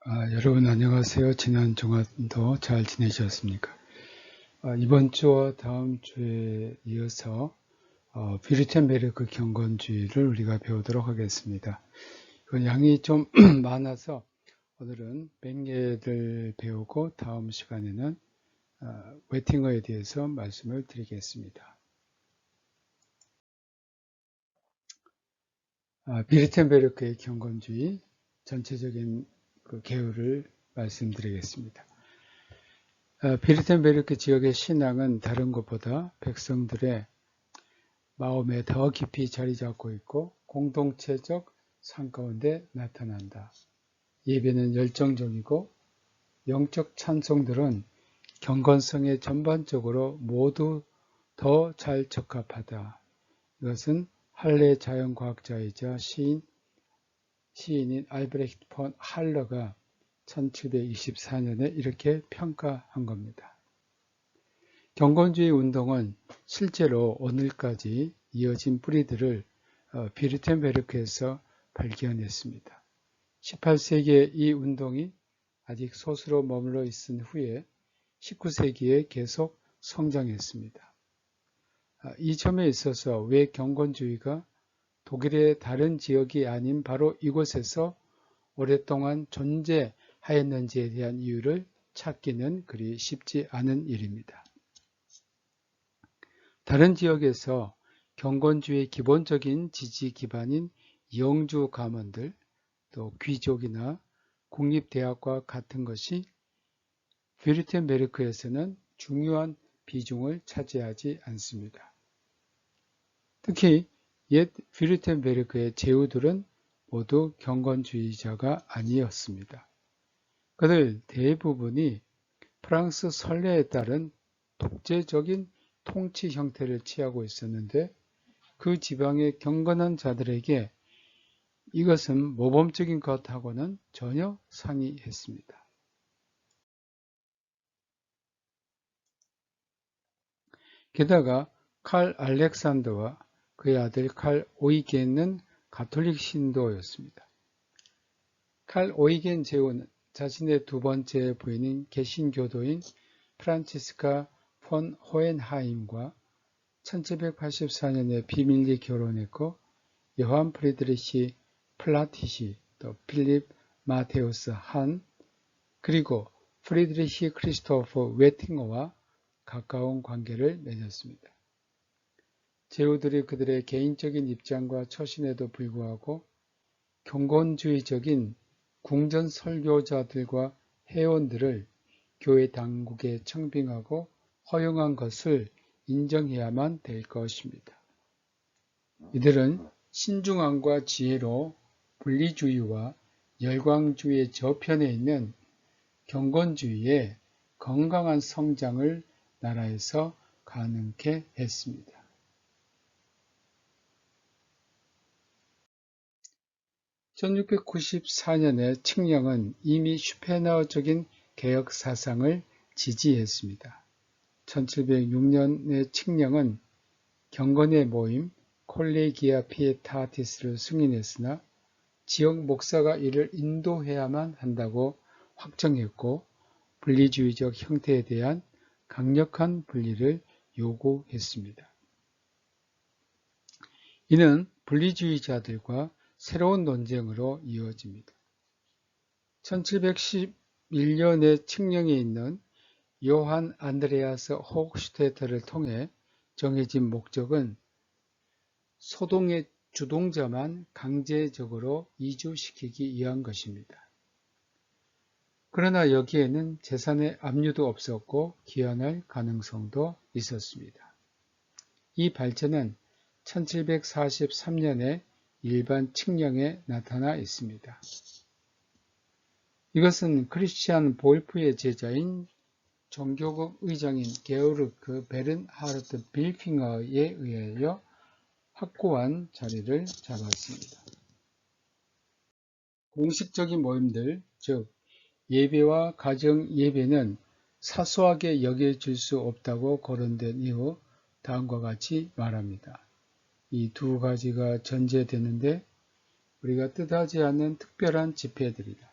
여러분 안녕하세요. 지난 주간도 잘 지내셨습니까? 이번 주와 다음 주에 이어서 뷰리텐베르크 경건주의를 우리가 배우도록 하겠습니다. 그 양이 좀 많아서 오늘은 100개를 배우고 다음 시간에는 웨팅어에 대해서 말씀을 드리겠습니다. 뷰리텐베르크의 경건주의 전체적인 그 개요를 말씀드리겠습니다. 뷰리텐베르크 지역의 신앙은 다른 것보다 백성들의 마음에 더 깊이 자리 잡고 있고 공동체적 삶 가운데 나타난다. 예배는 열정적이고 영적 찬송들은 경건성에 전반적으로 모두 더 잘 적합하다. 이것은 할레 자연과학자이자 시인인 알브레히트 폰 할러가 1724년에 이렇게 평가한 겁니다. 경건주의 운동은 실제로 오늘까지 이어진 뿌리들을 뷰리텐베르크에서 발견했습니다. 18세기에 이 운동이 아직 소수로 머물러 있은 후에 19세기에 계속 성장했습니다. 이 점에 있어서 왜 경건주의가 독일의 다른 지역이 아닌 바로 이곳에서 오랫동안 존재하였는지에 대한 이유를 찾기는 그리 쉽지 않은 일입니다. 다른 지역에서 경건주의의 기본적인 지지 기반인 영주 가문들, 또 귀족이나 국립대학과 같은 것이 뷰리텐베르크에서는 중요한 비중을 차지하지 않습니다. 특히 옛 뷰리텐베르크의 제후들은 모두 경건주의자가 아니었습니다. 그들 대부분이 프랑스 선례에 따른 독재적인 통치 형태를 취하고 있었는데 그 지방의 경건한 자들에게 이것은 모범적인 것하고는 전혀 상이했습니다. 게다가 칼 알렉산더와 그의 아들 칼 오이겐은 가톨릭 신도였습니다. 칼 오이겐 제후는 자신의 두 번째 부인인 개신교도인 프란치스카 폰 호헨하임과 1784년에 비밀리 결혼했고 요한 프리드리히 플라티시, 또 필립 마테우스 한, 그리고 프리드리히 크리스토퍼 웨팅어와 가까운 관계를 맺었습니다. 제후들이 그들의 개인적인 입장과 처신에도 불구하고 경건주의적인 궁전 설교자들과 회원들을 교회 당국에 청빙하고 허용한 것을 인정해야만 될 것입니다. 이들은 신중함과 지혜로 분리주의와 열광주의의 저편에 있는 경건주의의 건강한 성장을 나라에서 가능케 했습니다. (1694년에) 칙령은 이미 슈페너적인 개혁 사상을 지지했습니다. 1706년의 칙령은 경건의 모임 콜레기아 피에타티스를 승인했으나 지역 목사가 이를 인도해야만 한다고 확정했고 분리주의적 형태에 대한 강력한 분리를 요구했습니다. 이는 분리주의자들과 새로운 논쟁으로 이어집니다. 1711년의 칙령에 있는 요한 안드레아스 호크슈테터를 통해 정해진 목적은 소동의 주동자만 강제적으로 이주시키기 위한 것입니다. 그러나 여기에는 재산의 압류도 없었고 기한할 가능성도 있었습니다. 이 발전은 1743년에 일반 칙령에 나타나 있습니다. 이것은 크리스티안 볼프의 제자인 종교국 의장인 게오르크 베른하르트 빌핑어에 의하여 확고한 자리를 잡았습니다. 공식적인 모임들, 즉 예배와 가정 예배는 사소하게 여겨질 수 없다고 거론된 이후 다음과 같이 말합니다. 이 두 가지가 전제되는데 우리가 뜻하지 않는 특별한 집회들이다.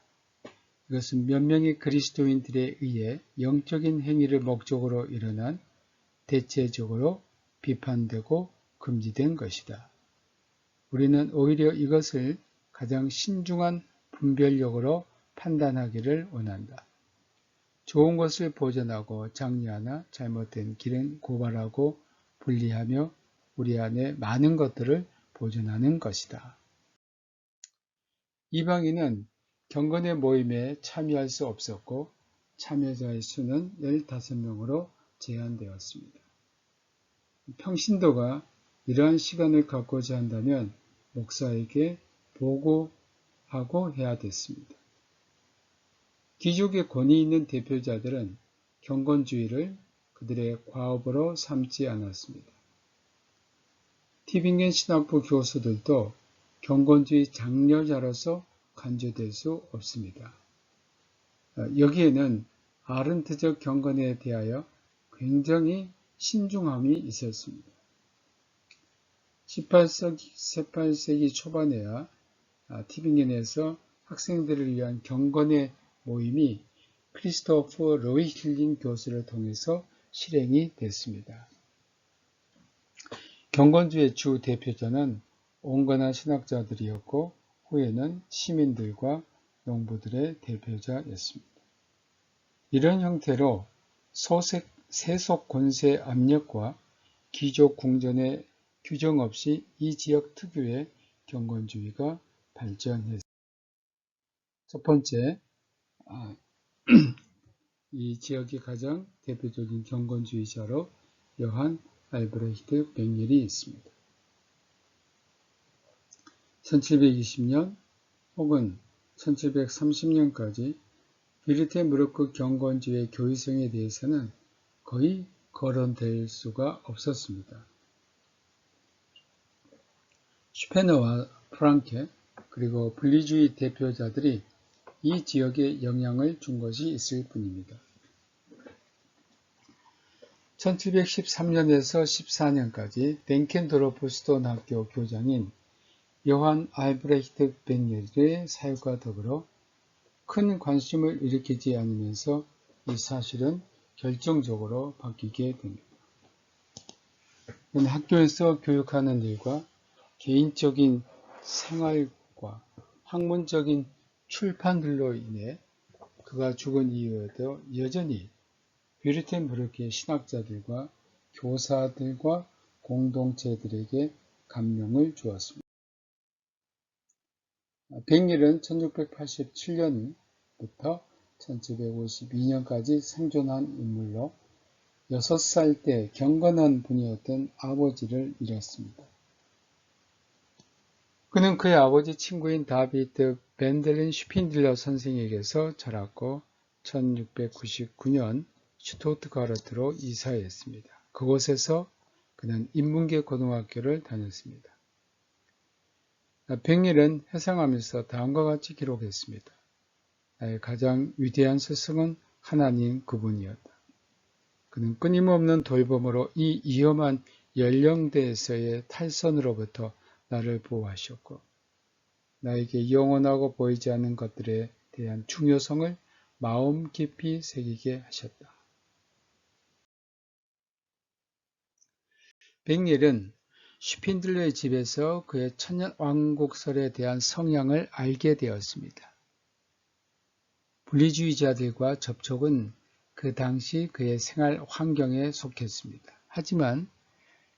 이것은 몇 명의 그리스도인들에 의해 영적인 행위를 목적으로 일어난 대체적으로 비판되고 금지된 것이다. 우리는 오히려 이것을 가장 신중한 분별력으로 판단하기를 원한다. 좋은 것을 보존하고 장려하나 잘못된 길은 고발하고 분리하며 우리 안에 많은 것들을 보존하는 것이다. 이방인은 경건의 모임에 참여할 수 없었고 참여자의 수는 15명으로 제한되었습니다. 평신도가 이러한 시간을 갖고자 한다면 목사에게 보고하고 해야 됐습니다. 귀족의 권위 있는 대표자들은 경건주의를 그들의 과업으로 삼지 않았습니다. 티빙겐 신학부 교수들도 경건주의 장려자로서 간주될 수 없습니다. 여기에는 아른트적 경건에 대하여 굉장히 신중함이 있었습니다. 18세기 초반에야 티빙겐에서 학생들을 위한 경건의 모임이 크리스토프 로이힐링 교수를 통해서 실행이 됐습니다. 경건주의 주 대표자는 온건한 신학자들이었고 후에는 시민들과 농부들의 대표자였습니다. 이런 형태로 세속 권세 압력과 귀족 궁전의 규정 없이 이 지역 특유의 경건주의가 발전했습니다. 첫 번째, 이 지역의 가장 대표적인 경건주의자로 요한 알브레히트 뱅겔이 있습니다. 1720년 혹은 1730년까지 비르테무르크 경건주의 교의성에 대해서는 거의 거론될 수가 없었습니다. 슈페너와 프랑케 그리고 분리주의 대표자들이 이 지역에 영향을 준 것이 있을 뿐입니다. 1713년에서 14년까지 벤켄도르프 수도학교 교장인 요한 알브레히트 뱅겔의 사역과 더불어 큰 관심을 일으키지 않으면서 이 사실은 결정적으로 바뀌게 됩니다. 학교에서 교육하는 일과 개인적인 생활과 학문적인 출판들로 인해 그가 죽은 이후에도 여전히 비르텐부르크의 신학자들과 교사들과 공동체들에게 감명을 주었습니다. 뱅겔은 1687년부터 1752년까지 생존한 인물로 6살 때 경건한 분이었던 아버지를 잃었습니다. 그는 그의 아버지 친구인 다비드 벤델린 슈핀딜러 선생에게서 자랐고 1699년 슈토트가르트로 이사했습니다. 그곳에서 그는 인문계 고등학교를 다녔습니다. 뱅겔은 회상하면서 다음과 같이 기록했습니다. 나의 가장 위대한 스승은 하나님 그분이었다. 그는 끊임없는 돌봄으로 이 위험한 연령대에서의 탈선으로부터 나를 보호하셨고 나에게 영원하고 보이지 않는 것들에 대한 중요성을 마음 깊이 새기게 하셨다. 뱅겔은 슈핀들러의 집에서 그의 천년왕국설에 대한 성향을 알게 되었습니다. 분리주의자들과 접촉은 그 당시 그의 생활 환경에 속했습니다. 하지만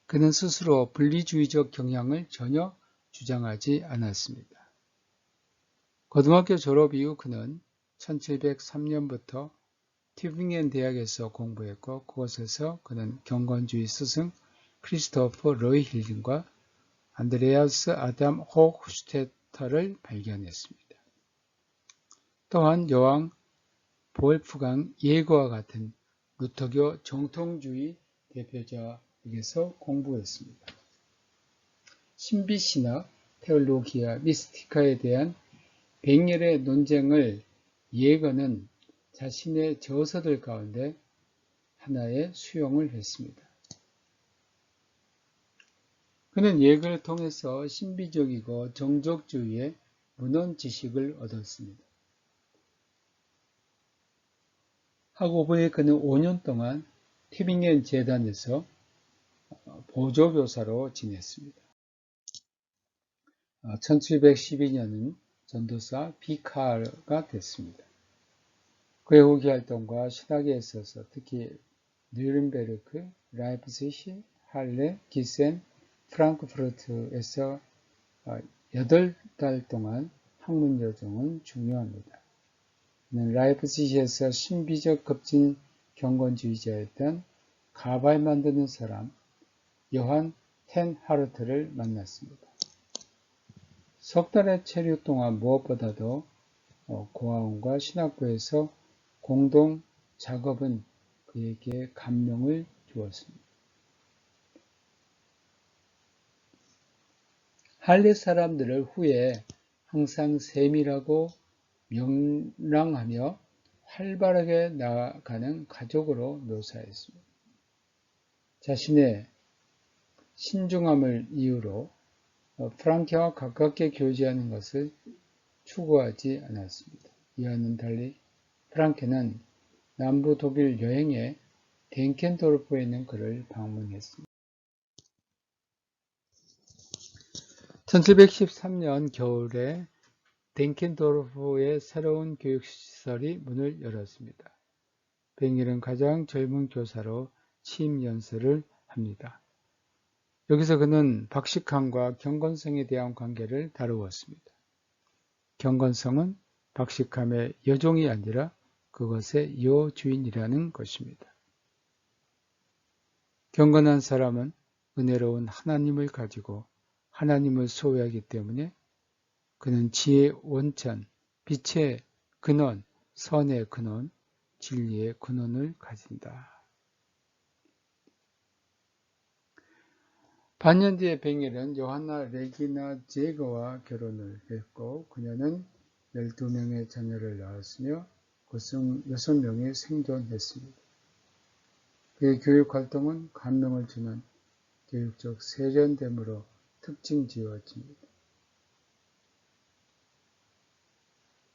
그는 스스로 분리주의적 경향을 전혀 주장하지 않았습니다. 고등학교 졸업 이후 그는 1703년부터 튜빙겐 대학에서 공부했고 그곳에서 그는 경건주의 스승 크리스토프 로이힐링과 안드레아스 아담 호흐슈테터를 발견했습니다. 또한 여왕 볼프강 예거와 같은 루터교 정통주의 대표자에게서 공부했습니다. 신비신학, 테올로기아, 미스티카에 대한 뱅겔의 논쟁을 예거는 자신의 저서들 가운데 하나에 수용을 했습니다. 그는 예거를 통해서 신비적이고 정적주의의 문헌 지식을 얻었습니다. 하고 후에 그는 5년 동안 티빙겐 재단에서 보조교사로 지냈습니다. 1712년은 전도사 비카가 됐습니다. 그의 후기 활동과 신학에 있어서 특히 뉘른베르크, 라이프치히, 할레, 기센, 프랑크푸르트에서 8달 동안 학문 여정은 중요합니다. 그는 라이프치히에서 신비적 급진 경건주의자였던 가발 만드는 사람 요한 텐 하르트를 만났습니다. 석 달의 체류 동안 무엇보다도 고아원과 신학부에서 공동 작업은 그에게 감명을 주었습니다. 할례 사람들을 후에 항상 세밀하고 명랑하며 활발하게 나아가는 가족으로 묘사했습니다. 자신의 신중함을 이유로 프랑케와 가깝게 교제하는 것을 추구하지 않았습니다. 이와는 달리 프랑케는 남부 독일 여행에 덴켄도르프에 있는 그를 방문했습니다. 1713년 겨울에 덴켄도르프의 새로운 교육시설이 문을 열었습니다. 뱅겔은 가장 젊은 교사로 취임 연설을 합니다. 여기서 그는 박식함과 경건성에 대한 관계를 다루었습니다. 경건성은 박식함의 여종이 아니라 그것의 여주인이라는 것입니다. 경건한 사람은 은혜로운 하나님을 가지고 하나님을 소유하기 때문에 그는 지혜의 원천, 빛의 근원, 선의 근원, 진리의 근원을 가진다. 반년 뒤에 뱅겔은 요한나 레기나 제거와 결혼을 했고 그녀는 12명의 자녀를 낳았으며 그 중 6명이 생존했습니다. 그의 교육활동은 감명을 주는 교육적 세련됨으로 특징지어집니다.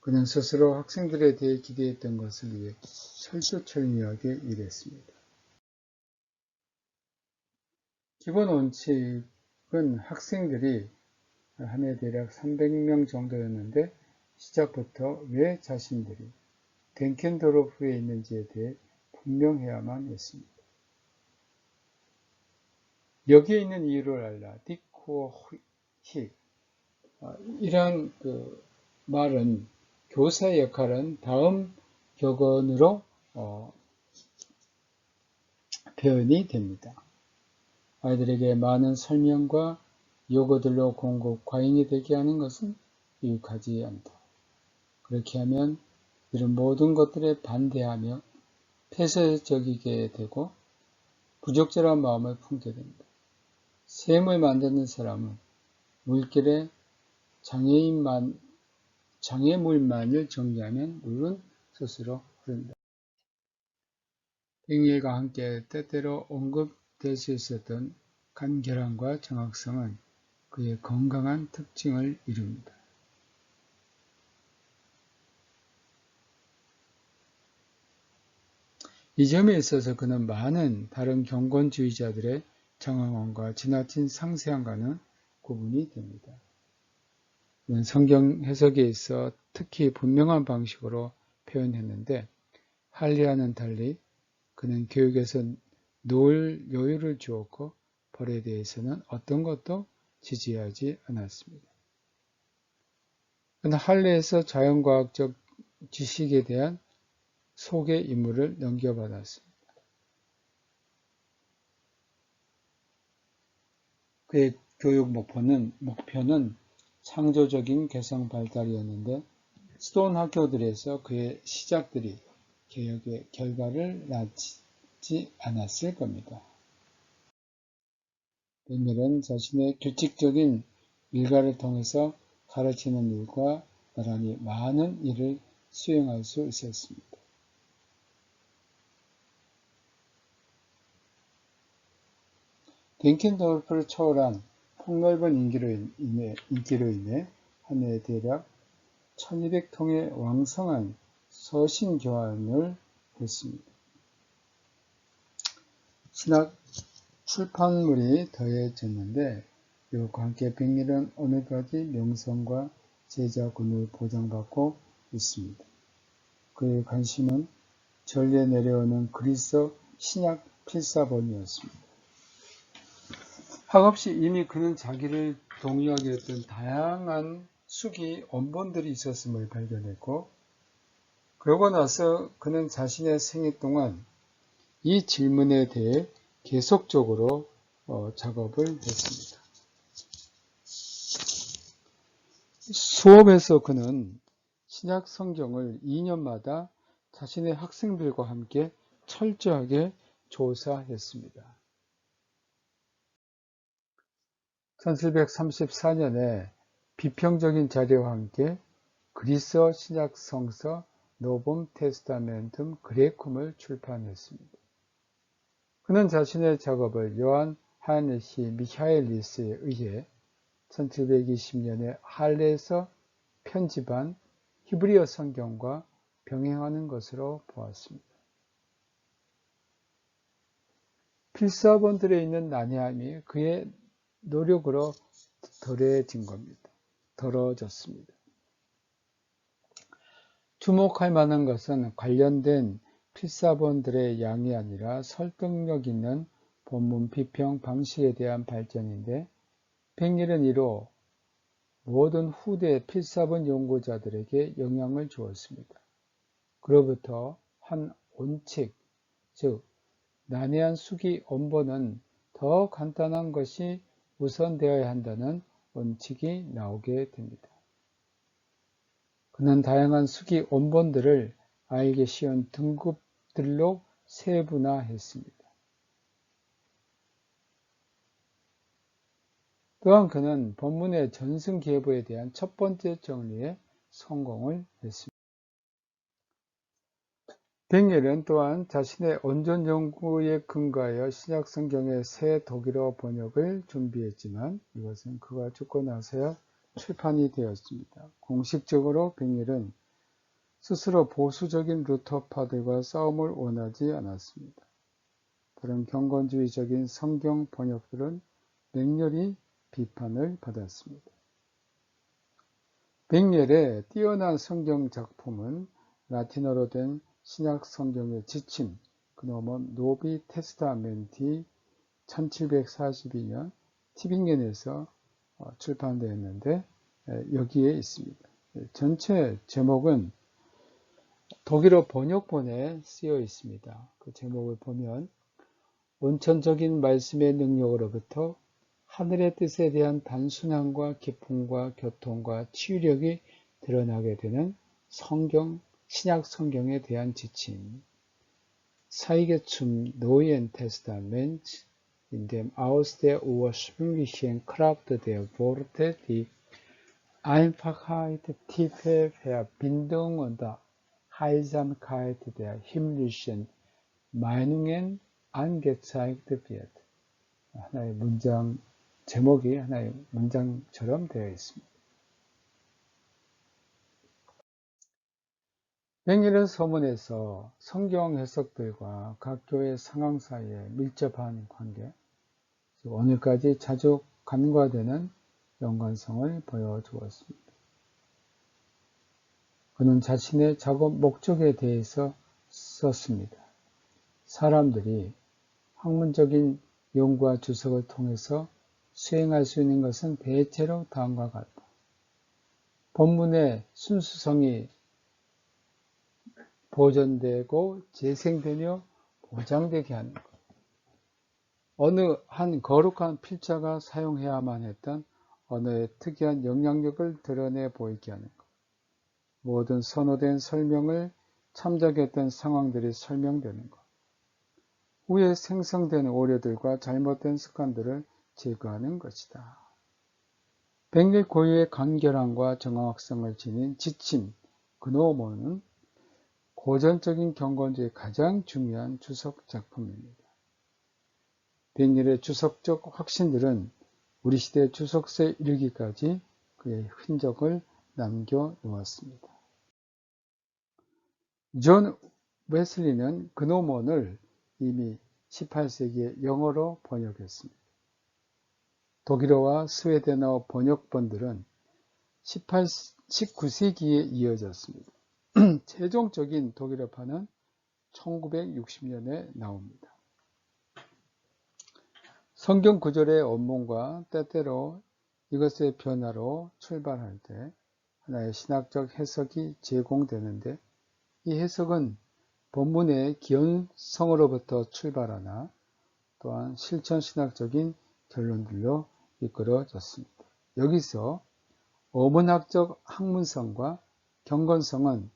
그는 스스로 학생들에 대해 기대했던 것을 위해 철두철미하게 일했습니다. 기본 원칙은 학생들이 한 해 대략 300명 정도였는데 시작부터 왜 자신들이 덴켄도르프에 있는지에 대해 분명해야만 했습니다. 여기에 있는 이유를 알라. 디코 히. 이러한 말은 교사의 역할은 다음 격언으로 표현이 됩니다. 아이들에게 많은 설명과 요구들로 공급 과잉이 되게 하는 것은 유익하지 않다. 그렇게 하면 이런 모든 것들에 반대하며 폐쇄적이게 되고 부적절한 마음을 품게 됩니다. 셈을 만드는 사람은 물길에 장애물만을 정리하면 물은 스스로 흐른다. 뱅겔과 함께 때때로 언급될 수 있었던 간결함과 정확성은 그의 건강한 특징을 이룹니다. 이 점에 있어서 그는 많은 다른 경건주의자들의 정황원과 지나친 상세함과는 구분이 됩니다. 그는 성경 해석에 있어 특히 분명한 방식으로 표현했는데 할례와는 달리 그는 교육에서 놓을 여유를 주었고 벌에 대해서는 어떤 것도 지지하지 않았습니다. 그는 할례에서 자연과학적 지식에 대한 소개 임무를 넘겨받았습니다. 그의 교육 목표는 창조적인 개성 발달이었는데 수도원 학교들에서 그의 시작들이 개혁의 결과를 낳지 않았을 겁니다. 뱅겔은 자신의 규칙적인 일과를 통해서 가르치는 일과 나란히 많은 일을 수행할 수 있었습니다. 덴켄도르프를 초월한 폭넓은 인기로 인해 한 해에 대략 1200통의 왕성한 서신 교환을 했습니다. 신학 출판물이 더해졌는데 이것과 함께 백일은 오늘까지 명성과 제자군을 보장받고 있습니다. 그의 관심은 전리에 내려오는 그리스 신약 필사본이었습니다. 학없이 이미 그는 자기를 동요하게 했던 다양한 수기 언본들이 있었음을 발견했고, 그러고 나서 그는 자신의 생애 동안 이 질문에 대해 계속적으로 작업을 했습니다. 수업에서 그는 신약 성경을 2년마다 자신의 학생들과 함께 철저하게 조사했습니다. 1734년에 비평적인 자료와 함께 그리스어 신약 성서 노봄 테스타멘툼 그레쿰을 출판했습니다. 그는 자신의 작업을 요한 하인리히 미하엘리스에 의해 1720년에 할레에서 편집한 히브리어 성경과 병행하는 것으로 보았습니다. 필사본들에 있는 난해함이 그의 노력으로 덜어졌습니다. 주목할 만한 것은 관련된 필사본들의 양이 아니라 설득력 있는 본문 비평 방식에 대한 발전인데, 백일은 이로 모든 후대 필사본 연구자들에게 영향을 주었습니다. 그로부터 한 원칙, 즉 난해한 수기 언본은 더 간단한 것이 우선되어야 한다는 원칙이 나오게 됩니다. 그는 다양한 수기 언본들을 알기 쉬운 등급들로 세분화했습니다. 또한 그는 본문의 전승계보에 대한 첫 번째 정리에 성공을 했습니다. 백일은 또한 자신의 온전 연구에 근거하여 신약 성경의 새 독일어 번역을 준비했지만 이것은 그가 죽고 나서야 출판이 되었습니다. 공식적으로 백일은 스스로 보수적인 루터파들과 싸움을 원하지 않았습니다. 다른 경건주의적인 성경 번역들은 맹렬히 비판을 받았습니다. 백일의 뛰어난 성경 작품은 라틴어로 된 신약 성경의 지침, 그놈은 노비 테스타멘티 1742년 티빙겐에서 출판되었는데 여기에 있습니다. 전체 제목은 독일어 번역본에 쓰여 있습니다. 그 제목을 보면 원천적인 말씀의 능력으로부터 하늘의 뜻에 대한 단순함과 기쁨과 교통과 치유력이 드러나게 되는 신약 성경에 대한 지침. Zeige zum Neuen Testament, in dem aus der ursprünglichen Kraft der Worte die Einfachheit, tiefe Verbindung und Heilsamkeit der himmlischen Meinungen angezeigt wird. 하나의 문장, 제목이 하나의 문장처럼 되어 있습니다. 백일은 서문에서 성경 해석들과 각 교회 상황 사이에 밀접한 관계, 즉 오늘까지 자주 간과되는 연관성을 보여주었습니다. 그는 자신의 작업 목적에 대해서 썼습니다. 사람들이 학문적인 연구와 주석을 통해서 수행할 수 있는 것은 대체로 다음과 같다. 본문의 순수성이 보존되고 재생되며 보장되게 하는 것. 어느 한 거룩한 필자가 사용해야만 했던 언어의 특이한 영향력을 드러내 보이게 하는 것. 모든 선호된 설명을 참작했던 상황들이 설명되는 것. 후에 생성된 오류들과 잘못된 습관들을 제거하는 것이다. 백일 고유의 간결함과 정확성을 지닌 지침, 그노모는 고전적인 경건주의 가장 중요한 주석 작품입니다. 백일의 주석적 확신들은 우리 시대 주석서에 이르기까지 그의 흔적을 남겨놓았습니다. 존 웨슬리는 그노몬을 이미 18세기에 영어로 번역했습니다. 독일어와 스웨덴어 번역본들은 19세기에 이어졌습니다. 최종적인 독일어판은 1960년에 나옵니다. 성경 구절의 원문과 때때로 이것의 변화로 출발할 때 하나의 신학적 해석이 제공되는데, 이 해석은 본문의 기원성으로부터 출발하나 또한 실천신학적인 결론들로 이끌어졌습니다. 여기서 어문학적 학문성과 경건성은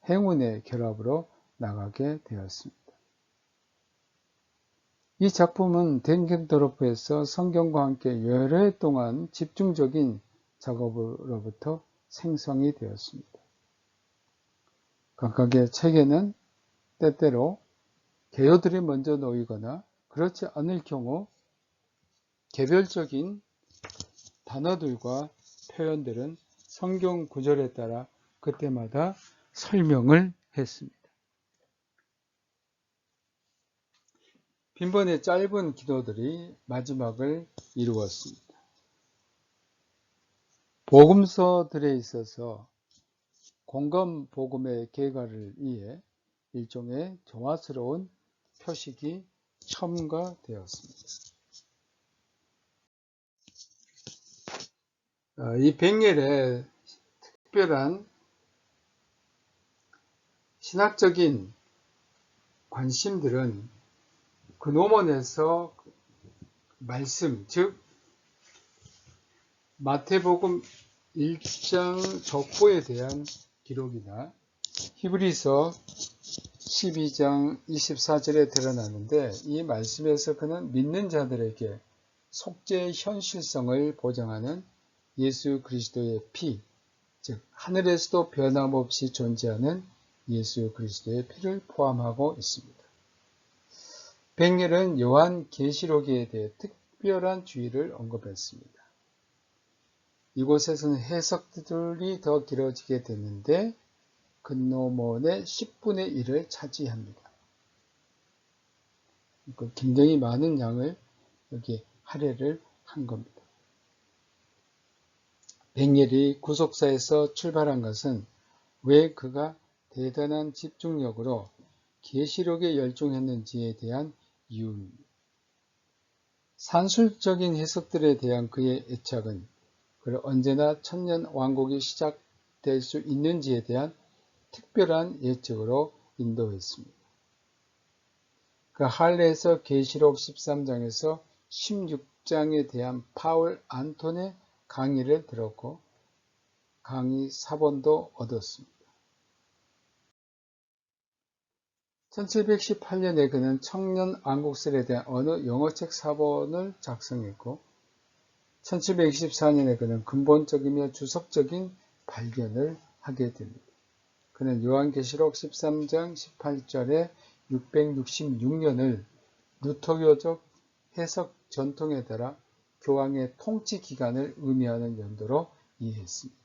행운의 결합으로 나가게 되었습니다. 이 작품은 댕겐도르프에서 성경과 함께 여러 해 동안 집중적인 작업으로부터 생성이 되었습니다. 각각의 책에는 때때로 개요들이 먼저 놓이거나 그렇지 않을 경우 개별적인 단어들과 표현들은 성경 구절에 따라 그때마다 설명을 했습니다. 빈번의 짧은 기도들이 마지막을 이루었습니다. 복음서들에 있어서 공감 복음의 개괄을 위해 일종의 조화스러운 표식이 첨가되었습니다. 이 백엘의 특별한 신학적인 관심들은 그노몬에서 말씀, 즉 마태복음 1장 족보에 대한 기록이나 히브리서 12장 24절에 드러나는데, 이 말씀에서 그는 믿는 자들에게 속죄의 현실성을 보장하는 예수 그리스도의 피, 즉 하늘에서도 변함없이 존재하는 예수 그리스도의 피를 포함하고 있습니다. 백엘은 요한 계시록에 대해 특별한 주의를 언급했습니다. 이곳에서는 해석들이 더 길어지게 되는데 근노몬의 10분의 1을 차지합니다. 굉장히 많은 양을 여기 할애를 한 겁니다. 백엘이 구속사에서 출발한 것은 왜 그가 대단한 집중력으로 계시록에 열중했는지에 대한 이유입니다. 산술적인 해석들에 대한 그의 애착은 그를 언제나 천년 왕국이 시작될 수 있는지에 대한 특별한 예측으로 인도했습니다. 그 할례에서 계시록 13장에서 16장에 대한 파울 안톤의 강의를 들었고 강의 사본도 얻었습니다. 1718년에 그는 청년 왕국설에 대한 언어 영어책 사본을 작성했고 1724년에 그는 근본적이며 주석적인 발견을 하게 됩니다. 그는 요한계시록 13장 18절에 666년을 루터교적 해석 전통에 따라 교황의 통치 기간을 의미하는 연도로 이해했습니다.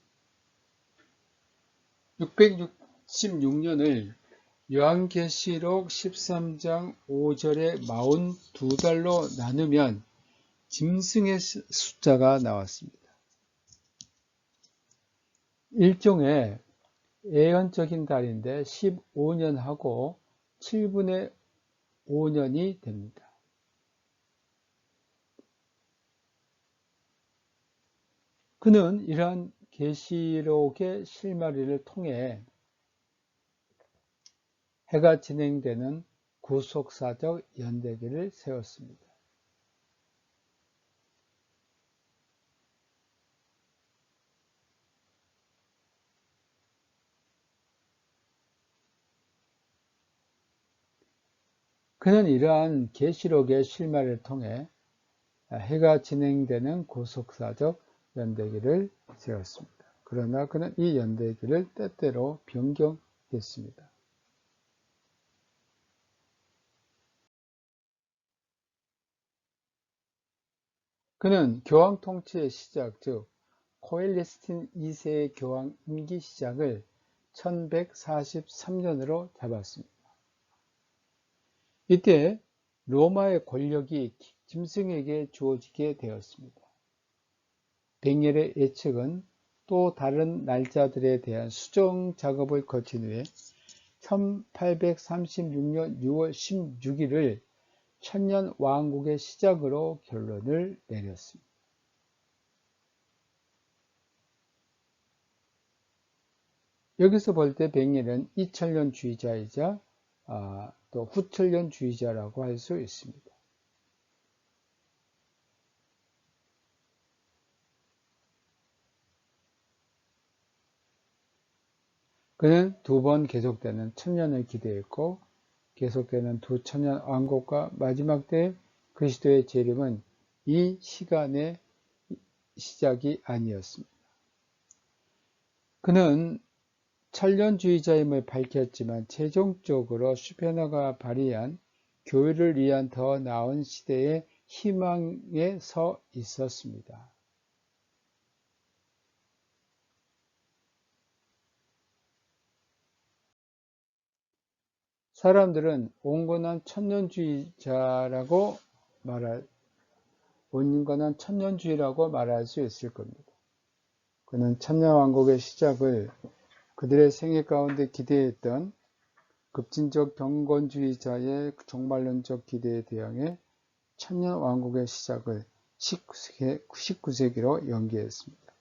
666년을 요한계시록 13장 5절에 42달로 나누면 짐승의 숫자가 나왔습니다. 일종의 예언적인 달인데 15년하고 7분의 5년이 됩니다. 그는 이러한 계시록의 실마리를 통해 해가 진행되는 구속사적 연대기를 세웠습니다. 그는 이러한 계시록의 실마리를 통해 해가 진행되는 구속사적 연대기를 세웠습니다. 그러나 그는 이 연대기를 때때로 변경했습니다. 그는 교황 통치의 시작, 즉 코엘레스틴 2세의 교황 임기 시작을 1143년으로 잡았습니다. 이때 로마의 권력이 짐승에게 주어지게 되었습니다. 뱅겔의 예측은 또 다른 날짜들에 대한 수정 작업을 거친 후에 1836년 6월 16일을 천년 왕국의 시작으로 결론을 내렸습니다. 여기서 볼 때 뱅겔은 2000년주의자이자 또 후천년주의자라고 할 수 있습니다. 그는 두 번 계속되는 천년을 기대했고 계속되는 두 천년 왕국과 마지막 때 그리스도의 재림은 이 시간의 시작이 아니었습니다. 그는 천년주의자임을 밝혔지만 최종적으로 슈페너가 발휘한 교회를 위한 더 나은 시대의 희망에 서 있었습니다. 사람들은 온건한 천년주의라고 말할 수 있을 겁니다. 그는 천년왕국의 시작을 그들의 생애 가운데 기대했던 급진적 경건주의자의 종말론적 기대에 대항해 천년왕국의 시작을 19세기로 연기했습니다.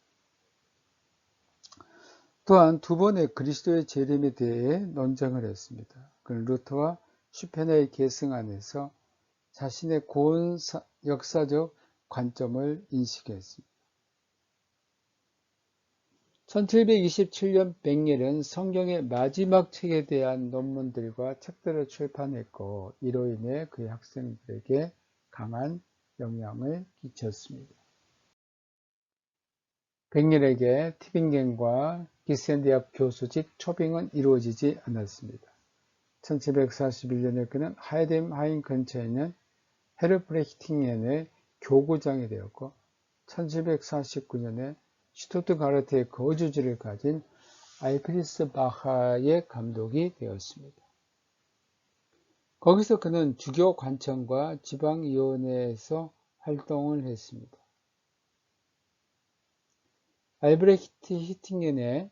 또한 두 번의 그리스도의 재림에 대해 논쟁을 했습니다. 그는 루터와 슈페너의 계승 안에서 자신의 고운 역사적 관점을 인식했습니다. 1727년 뱅겔은 성경의 마지막 책에 대한 논문들과 책들을 출판했고 이로 인해 그의 학생들에게 강한 영향을 끼쳤습니다. 뱅겔에게 티빙겐과 기센 대학 교수직 초빙은 이루어지지 않았습니다. 1741년에 그는 하이덴하임 근처에 있는 헤르브레히팅엔의 교구장이 되었고 1749년에 슈투트가르트의 거주지를 가진 알프리스 바하의 감독이 되었습니다. 거기서 그는 주교 관청과 지방위원회에서 활동을 했습니다. 알브레히트 히팅겐의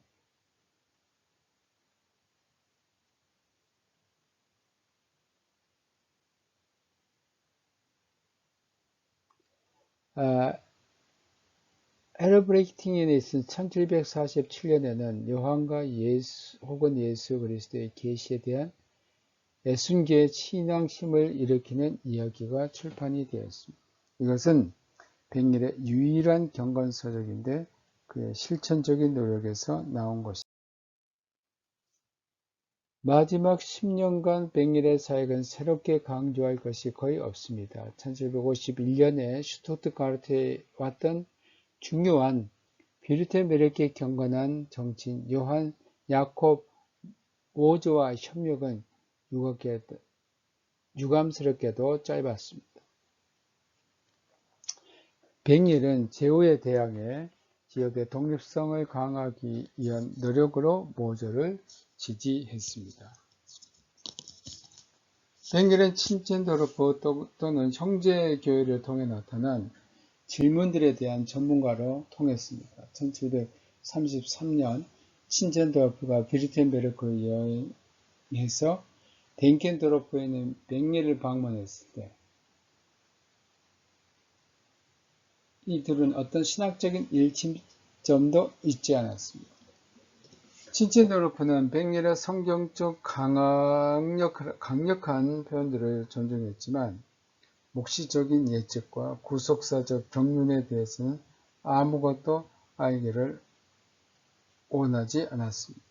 헤르브레히팅엔에 있은 1747년에는 요한과 예수 그리스도의 계시에 대한 애순계의 신앙심을 일으키는 이야기가 출판이 되었습니다. 이것은 뱅겔의 유일한 경건서적인데 그의 실천적인 노력에서 나온 것입니다. 마지막 10년간 뱅겔의 사역은 새롭게 강조할 것이 거의 없습니다. 1751년에 슈투트가르트에 왔던 중요한 비르테메르케 경건한 정치인 요한 야콥 오즈와 협력은 유감스럽게도 짧았습니다. 뱅겔은 제후에 대항해 지역의 독립성을 강화하기 위한 노력으로 모조를 지지했습니다. 뱅겔은 친첸도르프 또는 형제교회를 통해 나타난 질문들에 대한 전문가로 통했습니다. 1733년 친첸도르프가 비르텐베르크에 여행해서 덴켄도르프에 있는 뱅겔을 방문했을 때 이들은 어떤 신학적인 일침점도 있지 않았습니다. 친첸도르프는 뱅겔의 성경적 강력한 표현들을 존중했지만 묵시적인 예측과 구속사적 경륜에 대해서는 아무것도 알기를 원하지 않았습니다.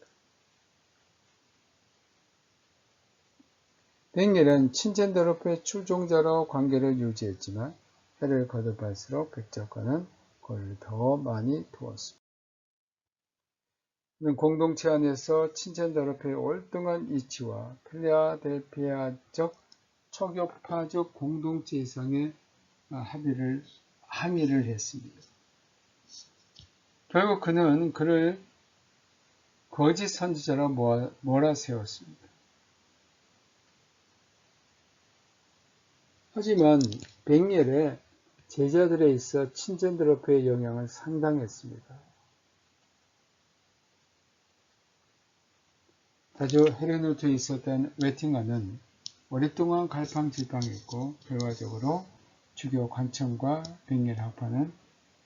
뱅겔은 친첸도르프의 추종자로 관계를 유지했지만 해를 거듭할수록 백작과는 거리를 더 많이 두었습니다. 그는 공동체 안에서 친첸도르프의 월등한 이치와 필라델피아적 초교파적 공동체 이상의 항의를 했습니다. 결국 그는 그를 거짓 선지자로 몰아세웠습니다. 하지만 백렬의 제자들에 있어 친젠드로프의 영향은 상당했습니다. 다주 헤르누트에 있었던 웨팅어는 오랫동안 갈팡질팡했고 결과적으로 주교 관청과 백렬 학파는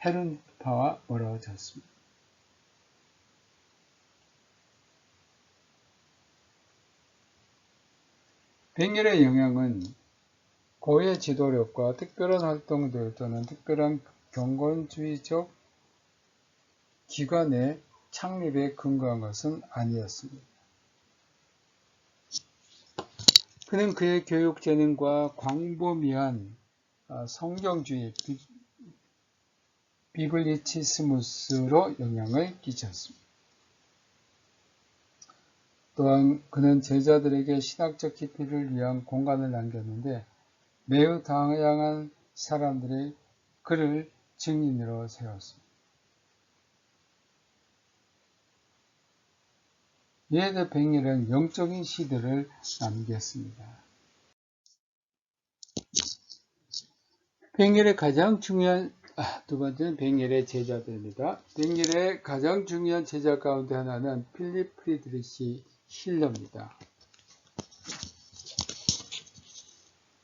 헤르누트파와 멀어졌습니다. 백렬의 영향은 고의 지도력과 특별한 활동들 또는 특별한 경건주의적 기관의 창립에 근거한 것은 아니었습니다. 그는 그의 교육 재능과 광범위한 성경주의 비블리치스무스로 영향을 끼쳤습니다. 또한 그는 제자들에게 신학적 깊이를 위한 공간을 남겼는데 매우 다양한 사람들이 그를 증인으로 세웠습니다. 이에 대해 백렬은 영적인 시대를 남겼습니다. 백렬의 가장 중요한 두 번째는 백렬의 제자들입니다. 백렬의 가장 중요한 제자 가운데 하나는 필립 프리드리히 힐러입니다.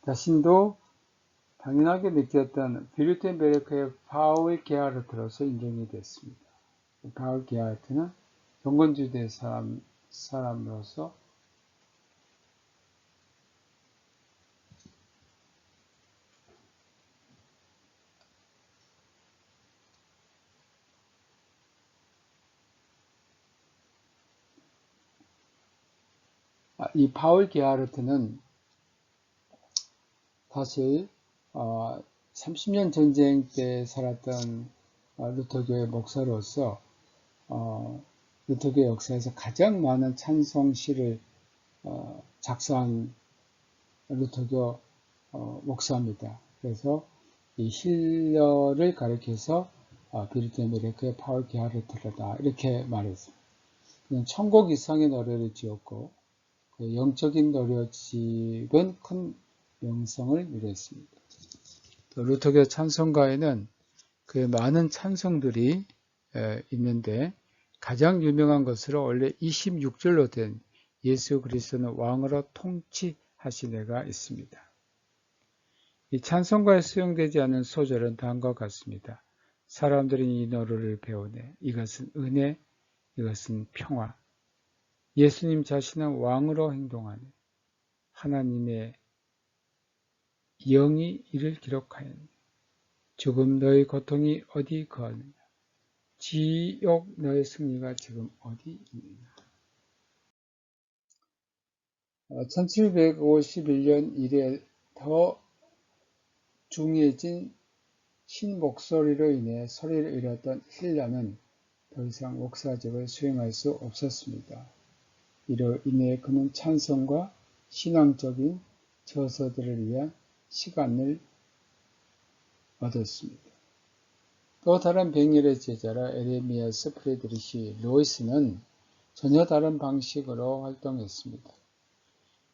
자신도 당연하게 느꼈던 비르텐베르크의 파울 게하르트로서 인정이 됐습니다. 파울 게하르트는 경건주의 사람으로서 이 파울 게하르트는 사실 30년 전쟁 때 살았던 루터교의 목사로서 루터교 역사에서 가장 많은 찬송시를 작사한 루터교 목사입니다. 그래서 이 힐러를 가리켜서 비르텐베르크의 파울 게하르트다 이렇게 말했습니다. 그는 1000곡 이상의 노래를 지었고 그 영적인 노래집은 큰 명성을 누렸습니다. 또 루터교 찬송가에는 그의 많은 찬송들이 있는데 가장 유명한 것으로 원래 26절로 된 예수 그리스도는 왕으로 통치하시네가 있습니다. 이 찬송가에 수용되지 않은 소절은 다음과 같습니다. 사람들이 이 노래를 배우네. 이것은 은혜, 이것은 평화. 예수님 자신은 왕으로 행동하네. 하나님의 영이 이를 기록하였네. 죽음 너의 고통이 어디 거하느냐. 지옥 너의 승리가 지금 어디 있느냐. 1751년 이래 더 중해진 신목소리로 인해 소리를 잃었던 힐러는 더 이상 목사직을 수행할 수 없었습니다. 이로 인해 그는 찬송과 신앙적인 저서들을 위한 시간을 얻었습니다. 또 다른 백렬의 제자라 에레미야스 프리드리히 로이스는 전혀 다른 방식으로 활동했습니다.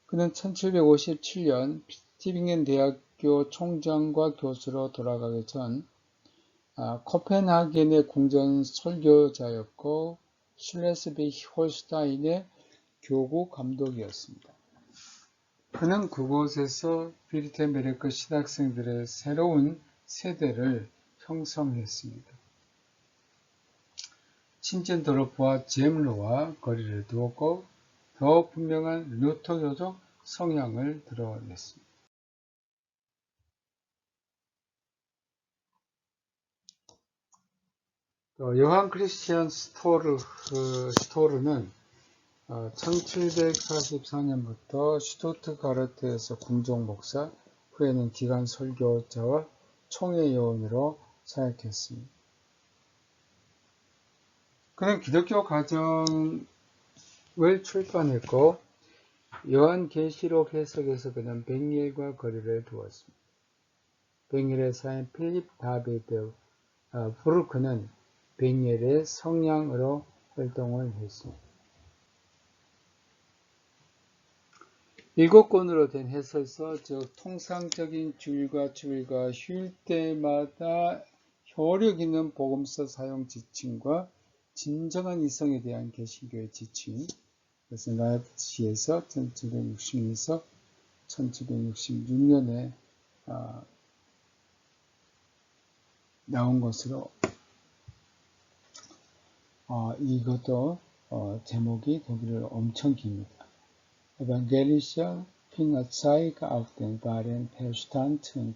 그는 1757년 티빙겐 대학교 총장과 교수로 돌아가기 전 코펜하겐의 궁전 설교자였고 슐레스비 홀슈타인의 교구 감독이었습니다. 그는 그곳에서 비르텐베르크 신학생들의 새로운 세대를 형성했습니다. 친젠도르프와 젬르와 거리를 두었고 더 분명한 루터교적 성향을 드러냈습니다. 요한 크리스티안 스토르는 1744년부터 슈투트가르트에서 궁정 목사, 후에는 기간 설교자와 총회 요원으로 사역했습니다. 그는 기독교 가정을 출판했고 요한계시록 해석에서 그는 백렬과 거리를 두었습니다. 백렬의 사인 필립 다비드 부르크는 백렬의 성향으로 활동을 했습니다. 7권으로 된 해설서, 즉 통상적인 주일과 휴일 때마다 효력 있는 복음서 사용 지침과 진정한 이성에 대한 개신교의 지침, 그래서 라이프치히에서 1760년에서 1766년에 나온 것으로 이것도 제목이 독일어로 엄청 깁니다. Evangelische Fingerzeige auf den wahren Verstand und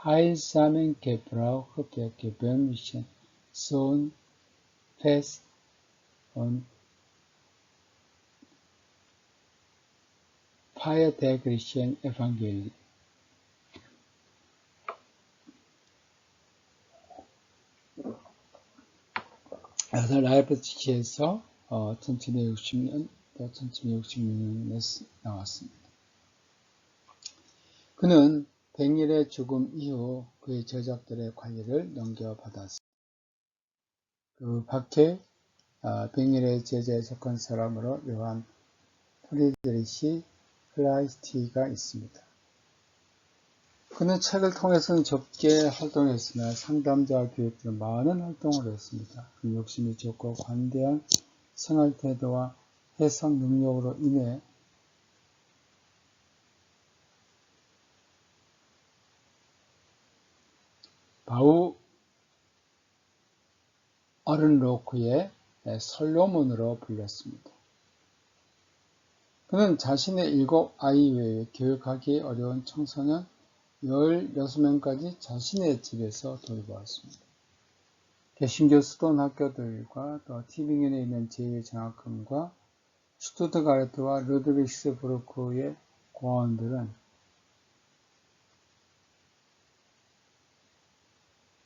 heilsamen Gebrauch der gewöhnlichen Sohn Fest und feiertäglichen Evangelien. 그래서 라이프치히에서 1760년 또 1766년에 나왔습니다. 그는 백일의 죽음 이후 그의 저작들의 관리를 넘겨받았습니다. 그 밖에 백일의 제자에 속한 사람으로 요한 프리드리히 클라이스티가 있습니다. 그는 책을 통해서는 적게 활동했으나 상담자와 교육들은 많은 활동을 했습니다. 그 욕심이 좋고 관대한 생활 태도와 해석 능력으로 인해 바우 어른로크의 솔로몬으로 불렸습니다. 그는 자신의 7아이 외에 교육하기 어려운 청소년 16명까지 자신의 집에서 돌보았습니다. 개신교 수도원 학교들과 또 티빙엔에 있는 제2장학금과 슈투트가르트와 루드비스부르크의 고아원들은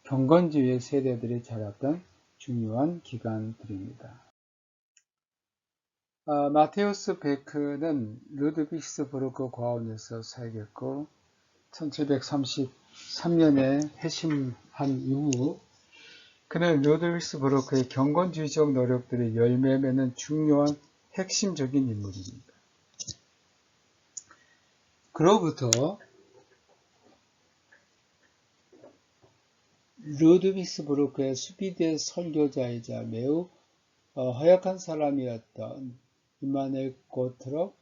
경건주의 세대들이 자랐던 중요한 기관들입니다. 마테우스 베크는 루드비스부르크 고아원에서 살겠고 1733년에 회심한 이후 그는 루드비스부르크의 경건주의적 노력들의 열매 맺는 중요한 핵심적인 인물입니다. 그로부터 루드비스부르크의 수비대 설교자이자 매우 허약한 사람이었던 이마누엘 고트롭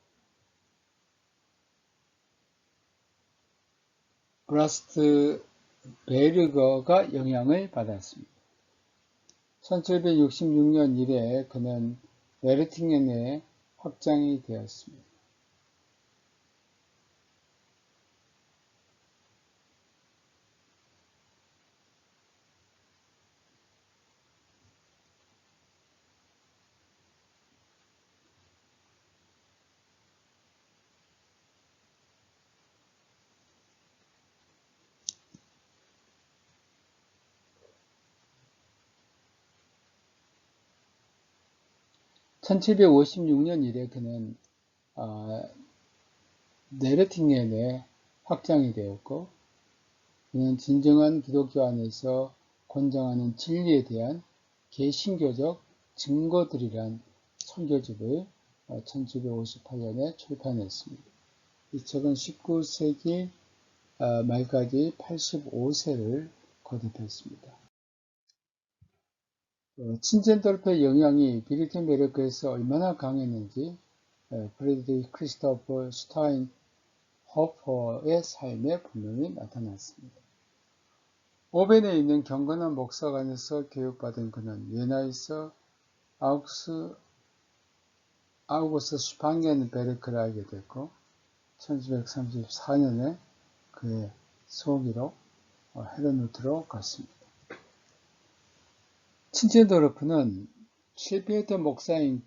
브라스트베르거가 영향을 받았습니다. 1766년 이래 그는 베르팅겐에 확장이 되었습니다. (1756년) 이래 그는 네르팅겐에 확장이 되었고 그는 진정한 기독교 안에서 권장하는 진리에 대한 개신교적 증거들이란 설교집을 1758년에 출판했습니다. 이 책은 19세기 말까지 85세를 거듭했습니다. 친젠돌프의 영향이 비르텐베르크에서 얼마나 강했는지 프리드리히 크리스토퍼 슈타인호퍼의 삶에 분명히 나타났습니다. 오벤에 있는 경건한 목사관에서 교육받은 그는 위에나에서 아우구스트 슈팡겐베르크를 알게 됐고 1734년에 그의 소기로 헤르누트로 갔습니다. 친젠도르프는 실패했던 목사인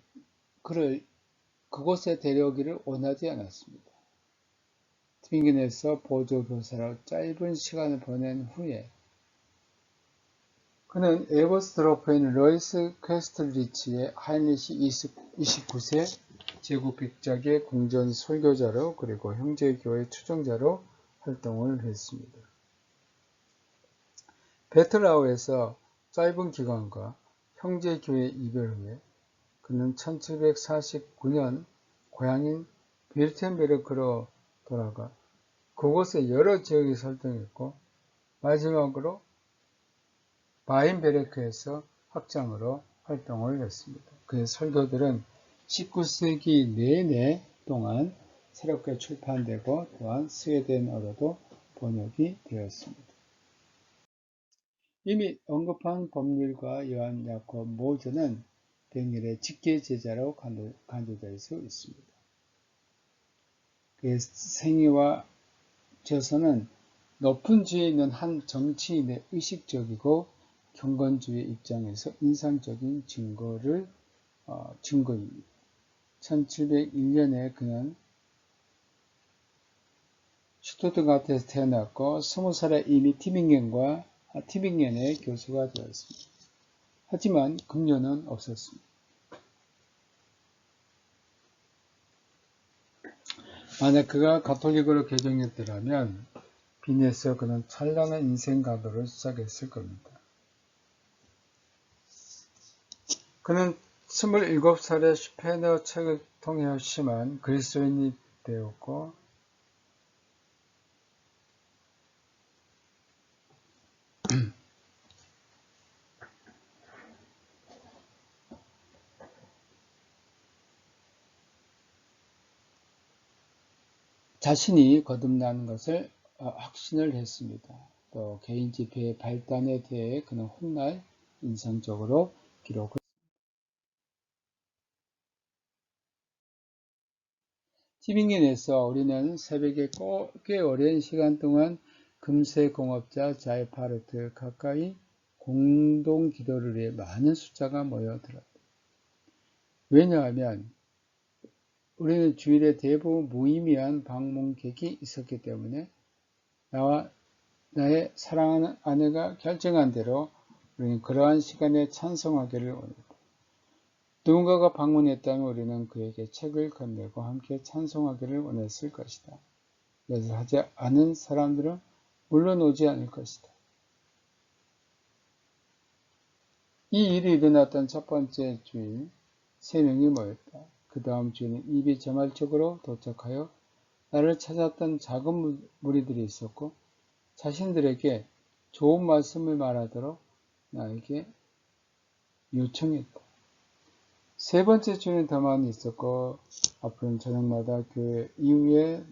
그를 그곳에 데려오기를 원하지 않았습니다. 튜빙겐에서 보조교사로 짧은 시간을 보낸 후에 그는 에버스드로프에 있는 로이스 퀘스틀리치의 하인리히 29세 제국 백작의 궁전 설교자로 그리고 형제교회 추종자로 활동을 했습니다. 베틀라우에서 짧은 기간과 형제교회 이별 후에 그는 1749년 고향인 비르텐베르크로 돌아가 그곳에 여러 지역이 설정했고 마지막으로 바인베르크에서 확장으로 활동을 했습니다. 그의 설교들은 19세기 내내 동안 새롭게 출판되고 또한 스웨덴어로도 번역이 되었습니다. 이미 언급한 법률가 요한 야콥 모저는 백일의 직계 제자로 간주될 수 있습니다. 그의 생애와 저서는 높은 지위에 있는 한 정치인의 의식적이고 경건주의 입장에서 인상적인 증거입니다. 1701년에 그는 슈투트가트에서 태어났고 20살에 이미 티빙겐의 교수가 되었습니다. 하지만 금년은 없었습니다. 만약 그가 가톨릭으로 개종했더라면 빈에서 그는 찬란한 인생 가도를 시작했을 겁니다. 그는 27살에 슈페너 책을 통해 심한 그리스도인이 되었고 자신이 거듭난 것을 확신을 했습니다. 또 개인 지폐의 발단에 대해 그는 훗날 인상적으로 기록을 티빙겐에서 우리는 새벽에 꽤 오랜 시간 동안 금세 공업자 자이파르트 가까이 공동 기도를 위해 많은 숫자가 모여들었다. 왜냐하면 우리는 주일에 대부분 무의미한 방문객이 있었기 때문에 나와 나의 사랑하는 아내가 결정한 대로 우리는 그러한 시간에 찬송하기를 원했다. 누군가가 방문했다면 우리는 그에게 책을 건네고 함께 찬송하기를 원했을 것이다. 이것을 하지 않은 사람들은 물러오지 않을 것이다. 이 일이 일어났던 첫 번째 주일 3명이 모였다. 그 다음 주에는 입이 자발적으로 도착하여 나를 찾았던 작은 무리들이 있었고 자신들에게 좋은 말씀을 말하도록 나에게 요청했다. 세 번째 주는 더 많이 있었고 앞으로는 저녁마다 교회 이후에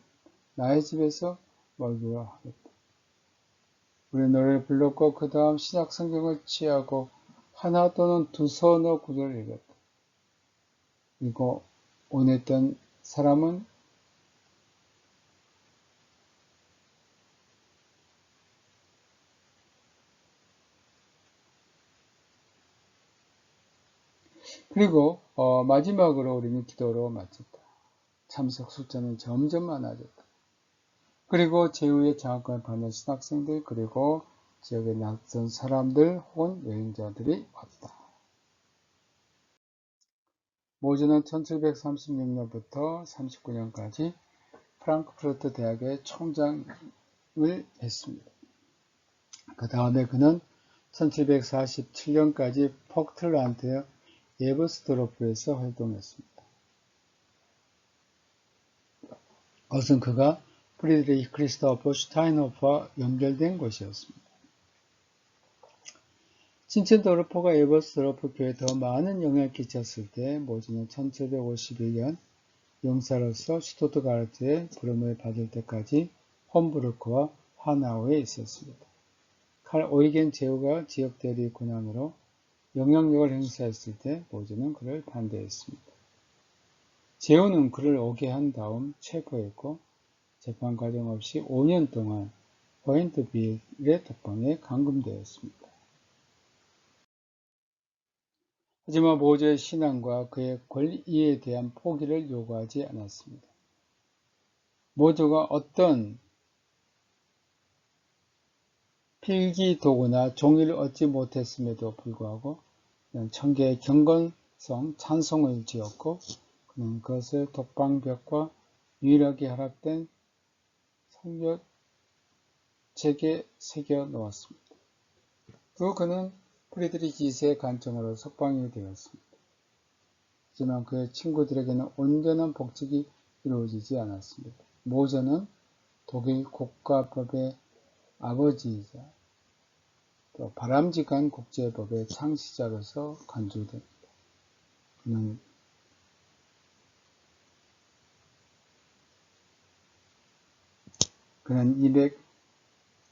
나의 집에서 멀기로 하겠다. 우리 노래를 불렀고 그 다음 신약 성경을 취하고 하나 또는 두 서너 구절을 읽었다. 그리고 원했던 사람은 그리고 마지막으로 우리는 기도로 마쳤다. 참석 숫자는 점점 많아졌다. 그리고 제후에 장학금을 받는 신학생들 그리고 지역의 낯선 사람들 혹은 여행자들이 왔다. 모즈는 1736년부터 39년까지 프랑크푸르트 대학의 총장을 했습니다. 그 다음에 그는 1747년까지 폭틀란트 예버스트로프에서 활동했습니다. 그것은 그가 프리드리히 크리스토퍼 슈타인호프와 연결된 곳이었습니다. 친첸도르프가 예버스트로프 교회에 더 많은 영향을 끼쳤을 때 모즈는 1751년 용사로서 슈투트가르트의 부름을 받을 때까지 홈부르크와 하나우에 있었습니다. 칼 오이겐 제후가 지역 대리 군함으로 영향력을 행사했을 때 모즈는 그를 반대했습니다. 제후는 그를 오게 한 다음 체포했고 재판 과정 없이 5년 동안 포인트빌의 독방에 감금되었습니다. 하지만 모즈의 신앙과 그의 권위에 대한 포기를 요구하지 않았습니다. 모즈가 어떤 필기 도구나 종이를 얻지 못했음에도 불구하고 그는 천개의 경건성 찬송을 지었고 그는 그것을 독방벽과 유일하게 허락된 성경책에 새겨 놓았습니다. 그리고 그는 프리드리히 2세의 간청으로 석방이 되었습니다. 하지만 그의 친구들에게는 온전한 복직이 이루어지지 않았습니다. 모저는 독일 국가법의 아버지이자 또 바람직한 국제법의 창시자로서 간주됩니다. 그는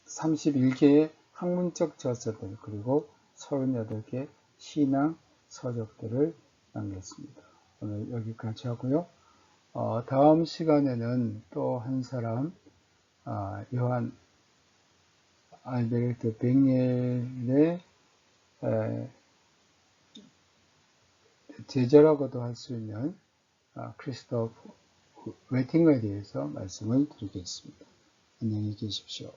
231개의 학문적 저서들 그리고 38개 신앙 서적들을 남겼습니다. 오늘 여기까지 하고요. 다음 시간에는 또 한 사람 요한 알베르트 뱅겔의 제자라고도 할 수 있는 크리스토프 웨팅거에 대해서 말씀을 드리겠습니다. 안녕히 계십시오.